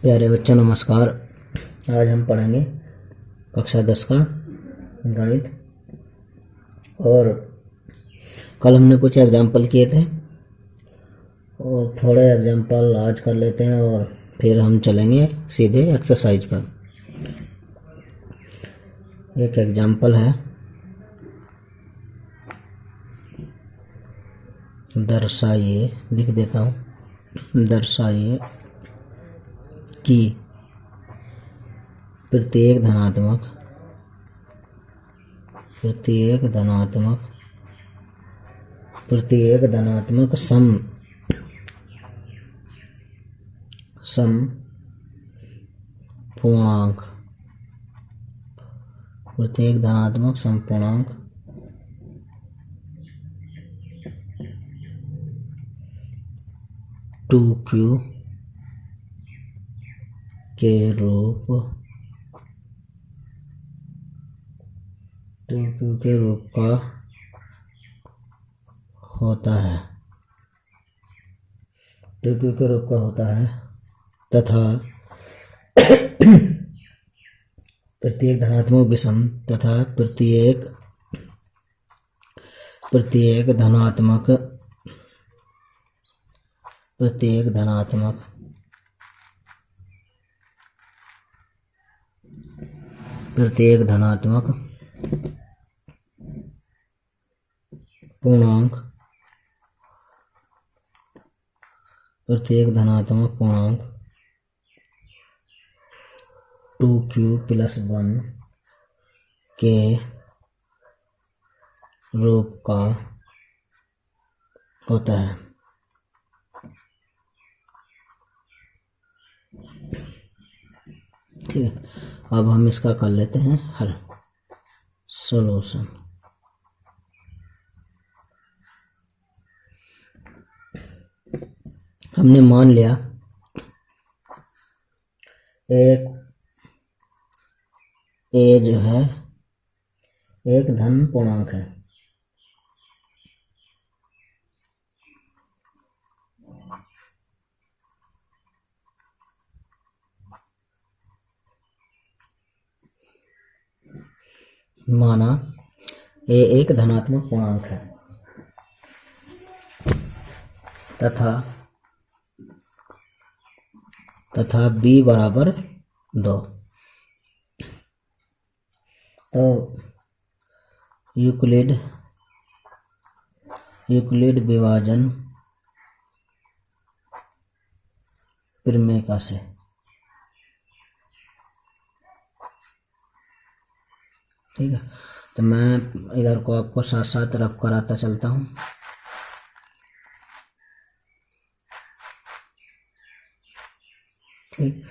प्यारे बच्चों नमस्कार। आज हम पढ़ेंगे कक्षा 10 का गणित। और कल हमने कुछ एग्जाम्पल किए थे और थोड़े एग्जाम्पल आज कर लेते हैं और फिर हम चलेंगे सीधे एक्सरसाइज पर। एक एग्जाम्पल है, दर्शाइए, लिख देता हूँ, दर्शाइए कि प्रत्येक धनात्मक सम पूर्णांक, प्रत्येक धनात्मक सम पूर्णांक टू क्यू के रूप का होता है, तथा प्रत्येक धनात्मक विषम तथा प्रत्येक धनात्मक पूर्णांक टू क्यू प्लस 1 के रूप का होता है। ठीक है, अब हम इसका कर लेते हैं हल, सॉल्यूशन। हमने मान लिया ए जो है एक धन पूर्णांक है, माना ए एक धनात्मक पूर्णांक है तथा b बराबर 2। तो यूक्लिड विभाजन प्रमेय से ठीक है। तो मैं इधर को आपको साथ साथ रफ कराता चलता हूँ। ठीक,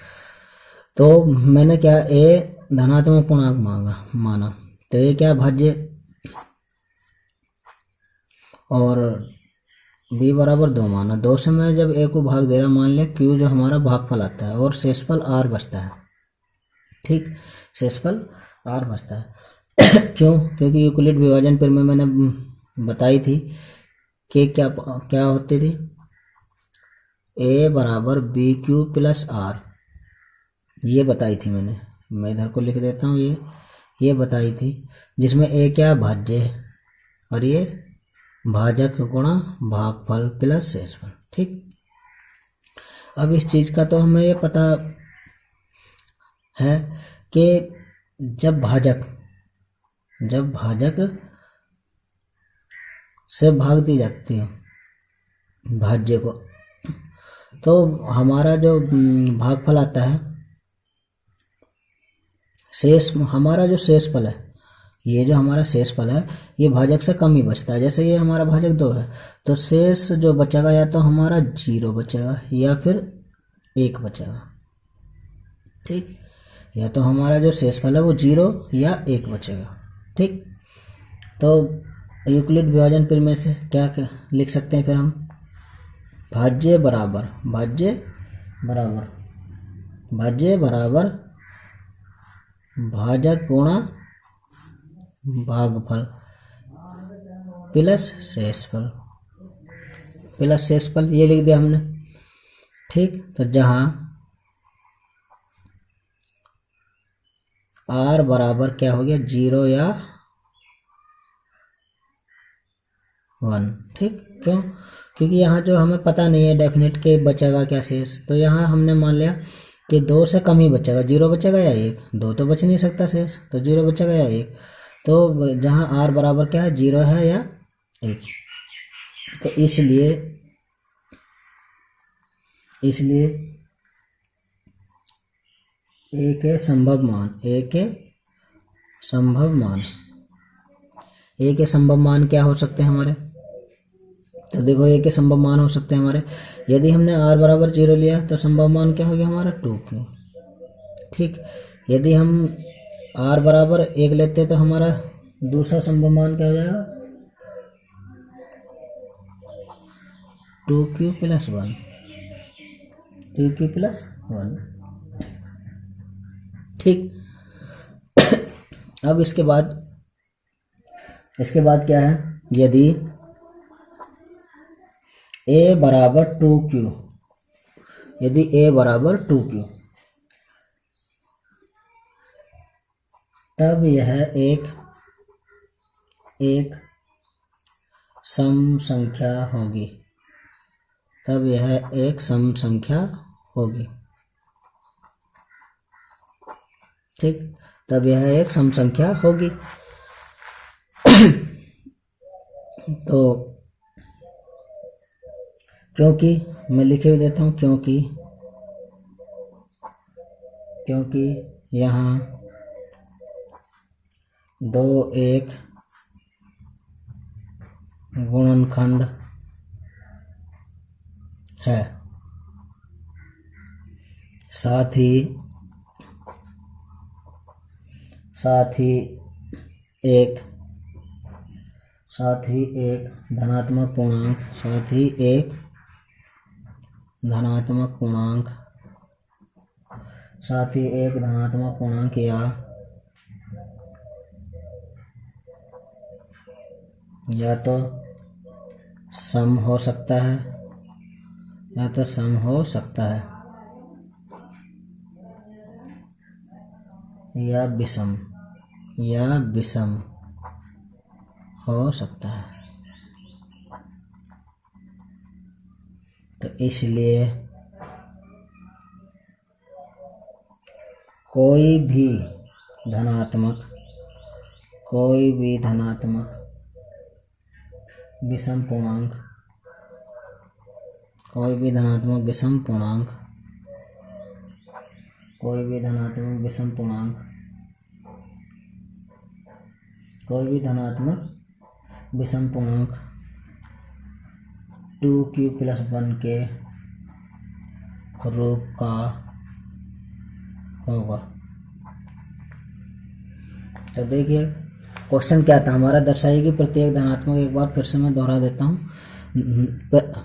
तो मैंने क्या ए धनात्मक पूर्णांक माना, तो ये क्या भाज्य और b बराबर 2 माना। 2 से मैं जब a को भाग दे रहा, मान लिया q जो हमारा भागफल आता है और शेषफल r बचता है। ठीक, शेषफल r बचता है। क्यों? क्योंकि यूक्लिड विभाजन प्रमेय मैंने बताई थी कि क्या होती थी, a बराबर बी क्यू प्लस आर, ये बताई थी मैंने। मैं इधर को लिख देता हूँ, ये बताई थी, जिसमें a क्या भाज्य है और ये भाजक गुणा भागफल प्लस शेषफल। ठीक, अब इस चीज का तो हमें ये पता है कि जब भाजक से भाग दी जाती है भाज्य को, तो हमारा जो भागफल आता है, हमारा जो शेषफल है, ये जो हमारा शेषफल है ये भाजक से कम ही बचता है। जैसे ये हमारा भाजक 2 है, तो शेष जो बचेगा या तो हमारा 0 बचेगा या फिर 1 बचेगा। ठीक, या तो हमारा जो शेषफल है वो 0 या 1 बचेगा। ठीक, तो यूक्लिड विभाजन प्रमेय से क्या लिख सकते हैं फिर हम, भाज्य बराबर भाजक गुणा भागफल प्लस शेषफल, ये लिख दिया हमने। ठीक, तो जहाँ आर बराबर क्या हो गया, 0 या 1। ठीक, क्यों? क्योंकि यहाँ जो हमें पता नहीं है डेफिनेट के बचेगा क्या शेष, तो यहाँ हमने मान लिया कि 2 से कम ही बचेगा, 0 बचेगा या 1, 2 तो बच नहीं सकता शेष, तो 0 बचेगा या 1। तो जहाँ आर बराबर क्या है, 0 है या 1, तो इसलिए ए के संभव मान क्या हो सकते हैं हमारे, तो देखो ए के संभव मान हो सकते हैं हमारे, यदि हमने आर बराबर 0 लिया तो संभव मान क्या हो गया हमारा, 2q। ठीक, यदि हम आर बराबर 1 लेते तो हमारा दूसरा संभव मान क्या हो जाएगा, 2q प्लस 1। ठीक, अब इसके बाद क्या है, यदि a बराबर 2q, तब यह एक सम संख्या होगी, ठीक, तब यह एक सम संख्या होगी। तो क्योंकि मैं लिखे हुए देता हूँ, क्योंकि यहाँ 2 एक गुणनखंड है, साथ ही एक धनात्मक पूर्णांक या तो सम हो सकता है या विषम हो सकता है। तो इसलिए कोई भी धनात्मक विषम पूर्णांक विषम पूर्णांक 2q प्लस 1 के रूप का होगा। तो देखिए क्वेश्चन क्या था हमारा, दर्शाइए कि प्रत्येक धनात्मक, एक बार फिर से मैं दोहरा देता हूँ,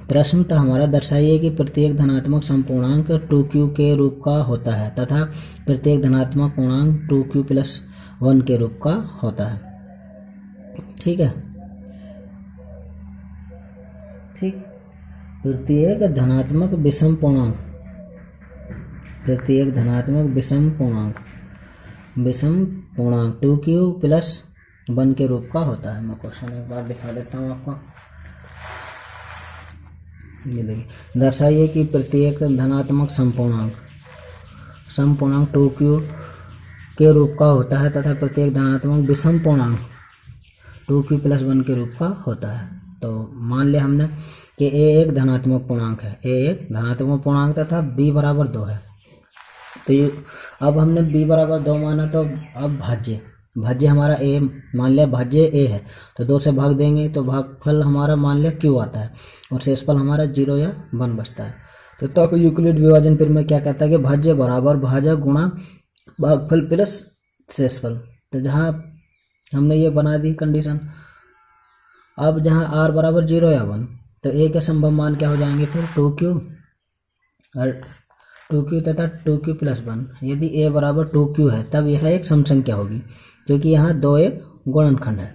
प्रश्न था हमारा, दर्शाइए कि प्रत्येक धनात्मक समपूर्णांक 2q के रूप का होता है तथा प्रत्येक धनात्मक पूर्णांक 2q प्लस 1 के रूप का होता है। ठीक है, ठीक, प्रत्येक धनात्मक विषम पूर्णांक 2q प्लस 1 के रूप का होता है। मैं क्वेश्चन एक बार दिखा देता हूँ आपको, ये देखिए, दर्शाइए कि प्रत्येक धनात्मक समपूर्णांक 2q के रूप का होता है तथा प्रत्येक धनात्मक विषम पूर्णांक 2q प्लस 1 के रूप का होता है। तो मान लिया हमने कि a एक धनात्मक पूर्णांक तथा b बराबर 2 है। तो अब हमने b बराबर 2 माना, तो अब भाज्य हमारा a, मान लिया भाज्य a है, तो 2 से भाग देंगे तो भागफल हमारा मान लिया q आता है और शेषफल हमारा 0 या 1 बचता है। तो तब यूक्लिड विभाजन फिर में क्या कहता है कि भाज्य बराबर भाजक गुणा भागफल प्लस शेषफल। तो जहाँ हमने ये बना दी कंडीशन, अब जहाँ r बराबर 0 या 1, तो a के संभव मान क्या हो जाएंगे फिर 2q तथा 2q प्लस 1। यदि a बराबर 2q है तब यह एक सम संख्या होगी, क्योंकि यहाँ 2 एक गुणनखंड है।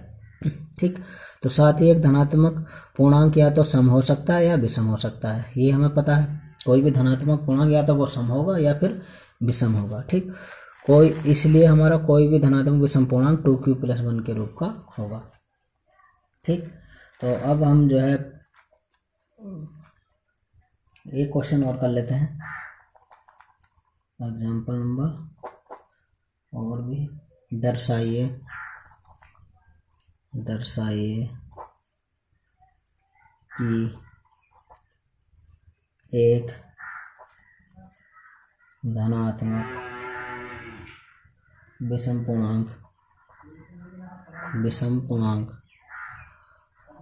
ठीक, तो साथ ही एक धनात्मक पूर्णांक या तो सम हो सकता है या विषम हो सकता है, ये हमें पता है। कोई भी धनात्मक पूर्णांक या तो वो सम होगा या फिर विषम होगा। ठीक, कोई, इसलिए हमारा कोई भी धनात्मक विषम पूर्णांक 2q+1 के रूप का होगा। ठीक, तो अब हम जो है एक क्वेश्चन और कर लेते हैं, एग्जाम्पल नंबर, और भी दर्शाइए कि एक धनात्मक विषम पूर्णांक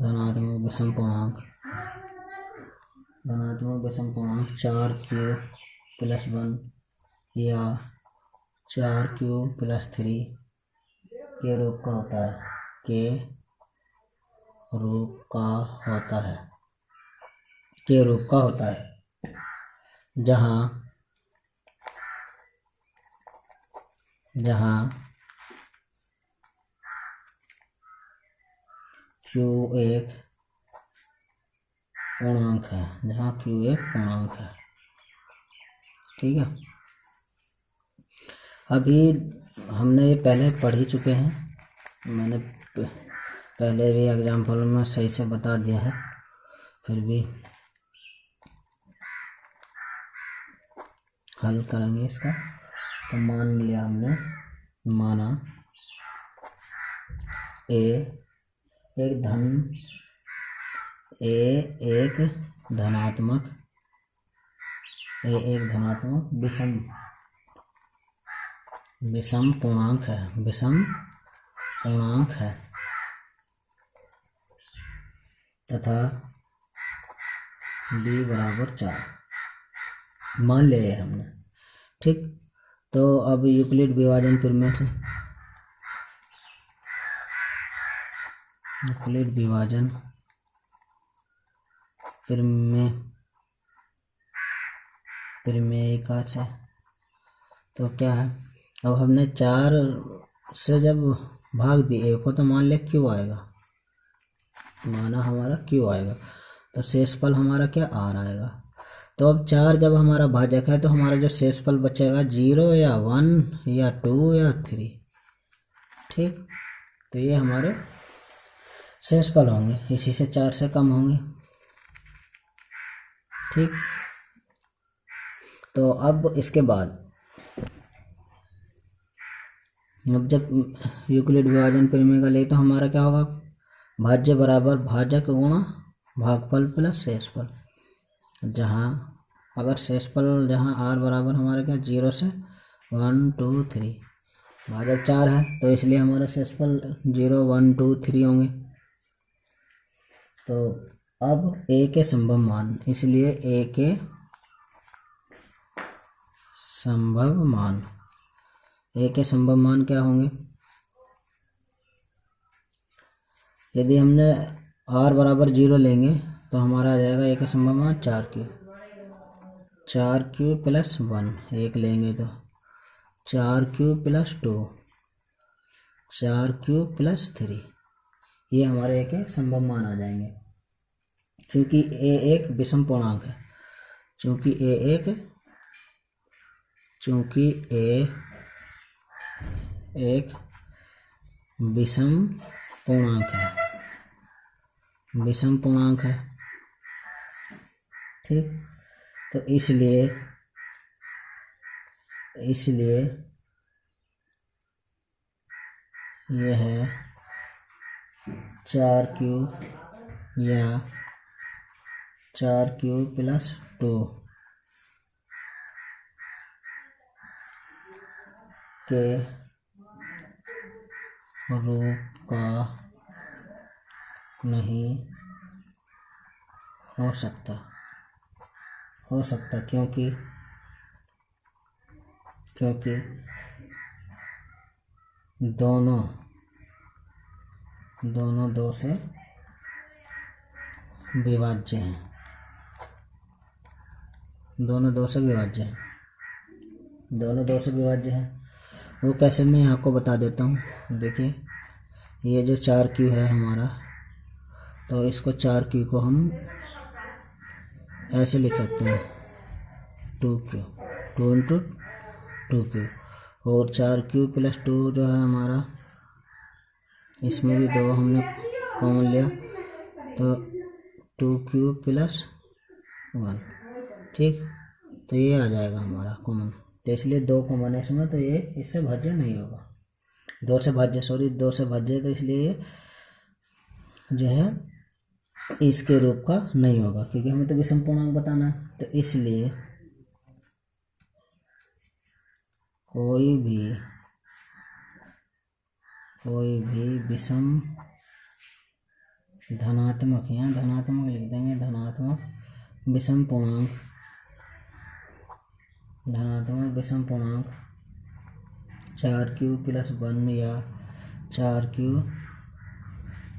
धनात्मक विषम पूर्णांक 4q+1 या 4q+3 के रूप का होता है, जहाँ q एक पूर्णांक है, ठीक है। अभी हमने ये पहले पढ़ ही चुके हैं, मैंने पहले भी एग्जाम्पल में सही से बता दिया है, फिर भी हल करेंगे इसका। तो मान लिया हमने, माना ए एक धनात्मक विषम पूर्णांक है तथा b बराबर 4 मान लिया हमने। ठीक, तो अब यूक्लिड विभाजन प्रमेय से प्रमेयिका से तो क्या है, अब हमने 4 से जब भाग दिए को, तो मान लिया क्यों आएगा, माना हमारा क्यों आएगा, तो शेषफल हमारा क्या r आएगा। तो अब 4 जब हमारा भाजक है, तो हमारा जो शेषफल बचेगा 0 या 1 या 2 या 3। ठीक, तो ये हमारे शेषफल होंगे, इसी से 4 से कम होंगे। ठीक, तो अब इसके बाद अब जब यूक्लिड विभाजन प्रमेय का ले, तो हमारा क्या होगा, भाज्य बराबर भाजक गुणा भागफल प्लस शेषफल, जहाँ अगर शेषफल जहाँ r बराबर हमारा क्या 0 से 1 2 3, भाजक 4 है, तो इसलिए हमारा शेषफल 0 1 2 3 होंगे। तो अब a के संभव मान, इसलिए a के संभव मान क्या होंगे, यदि हमने r बराबर 0 लेंगे तो हमारा आ जाएगा a के संभव मान 4q+1, 1 लेंगे तो 4q+2, 4q+3, ये हमारे a के संभव मान आ जाएंगे। क्योंकि a एक विषम पूर्णांक है, चूँकि a एक विषम पूर्णांक है, ठीक, तो इसलिए यह है 4q या 4q+2 के रूप का नहीं हो सकता, क्योंकि दोनों 2 से विभाज्य हैं, दोनों 2 से विभाज्य हैं। वो कैसे, मैं आपको बता देता हूँ। देखिए, ये जो 4q है हमारा, तो इसको 4q को हम ऐसे लिख सकते हैं 2q, 2 × 2q, और 4q प्लस 2 जो है हमारा, इसमें भी 2 हमने कॉमन लिया तो 2q प्लस 1, ठीक। तो ये आ जाएगा हमारा कॉमन। तो इसलिए 2 कॉमन है इसमें, तो ये इससे भाज्य नहीं होगा, 2 से भाज्य तो इसलिए ये जो है इसके रूप का नहीं होगा, क्योंकि हमें तो विषम पूर्णांक बताना है। तो इसलिए कोई भी विषम धनात्मक, यहाँ धनात्मक लिख देंगे, धनात्मक विषम पूर्णांक 4q प्लस 1 या 4q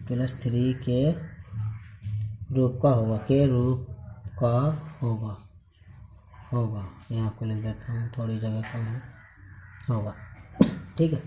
प्लस 3 के रूप का होगा। यहाँ को लिख देता हूँ, थोड़ी जगह कम होगा, ठीक है।